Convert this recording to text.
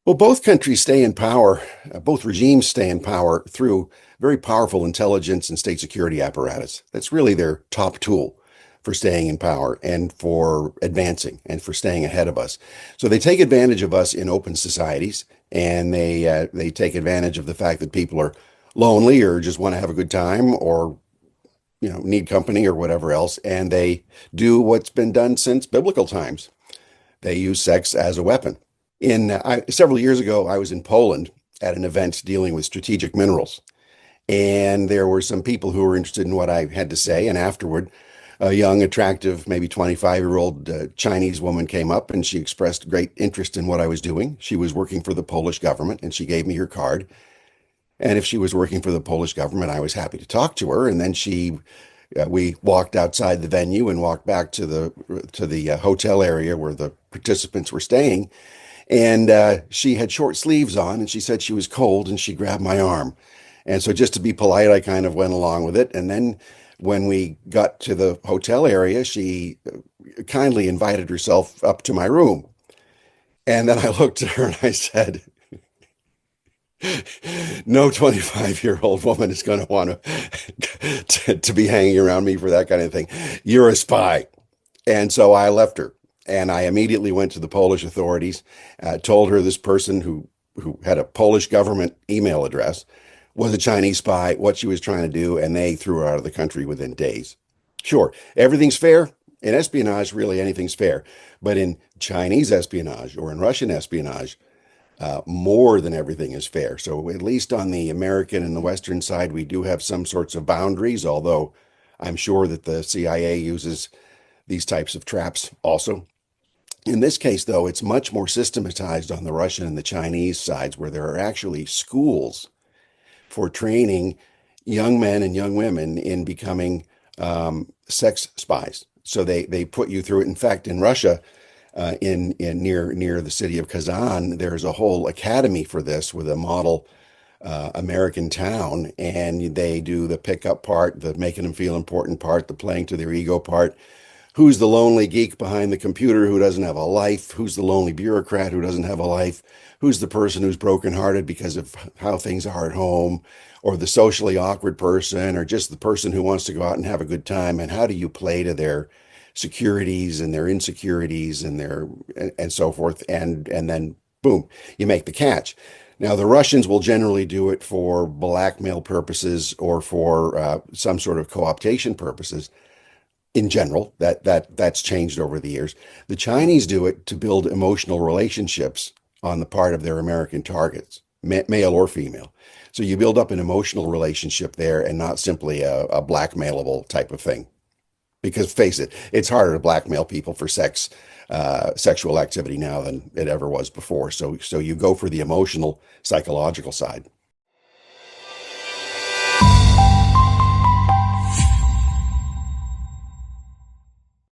Well, both countries stay in power, both regimes stay in power through very powerful intelligence and state security apparatus. That's really their top tool for staying in power and for advancing and for staying ahead of us. So they take advantage of us in open societies, and they take advantage of the fact that people are lonely or just want to have a good time or need company or whatever else, and they do what's been done since biblical times. They use sex as a weapon. Several years ago, I was in Poland at an event dealing with strategic minerals, and there were some people who were interested in what I had to say. And afterward, a young, attractive, maybe 25-year-old Chinese woman came up and she expressed great interest in what I was doing. She was working for the Polish government, and she gave me her card. And if she was working for the Polish government, I was happy to talk to her. And then we walked outside the venue and walked back to the hotel area where the participants were staying. And she had short sleeves on, and she said she was cold, and she grabbed my arm. And so just to be polite, I kind of went along with it. And then when we got to the hotel area, she kindly invited herself up to my room. And then I looked at her and I said, no 25-year-old woman is going to want to be hanging around me for that kind of thing. You're a spy. And so I left her. And I immediately went to the Polish authorities, told her this person who had a Polish government email address was a Chinese spy, what she was trying to do, and they threw her out of the country within days. Sure, everything's fair. In espionage, really anything's fair. But in Chinese espionage or in Russian espionage, more than everything is fair. So at least on the American and the Western side, we do have some sorts of boundaries, although I'm sure that the CIA uses these types of traps also. In this case, though, it's much more systematized on the Russian and the Chinese sides, where there are actually schools for training young men and young women in becoming sex spies. So they put you through it. In fact, in Russia, in near the city of Kazan, there's a whole academy for this with a model American town, and they do the pickup part, the making them feel important part, the playing to their ego part. Who's the lonely geek behind the computer who doesn't have a life? Who's the lonely bureaucrat who doesn't have a life? Who's the person who's brokenhearted because of how things are at home, or the socially awkward person, or just the person who wants to go out and have a good time? And how do you play to their securities and their insecurities and so forth? And then boom, you make the catch. Now, the Russians will generally do it for blackmail purposes or for some sort of co-optation purposes. In general, that's changed over the years. The Chinese do it to build emotional relationships on the part of their American targets, male or female. So you build up an emotional relationship there and not simply a blackmailable type of thing. Because face it, it's harder to blackmail people for sexual activity now than it ever was before. So you go for the emotional, psychological side.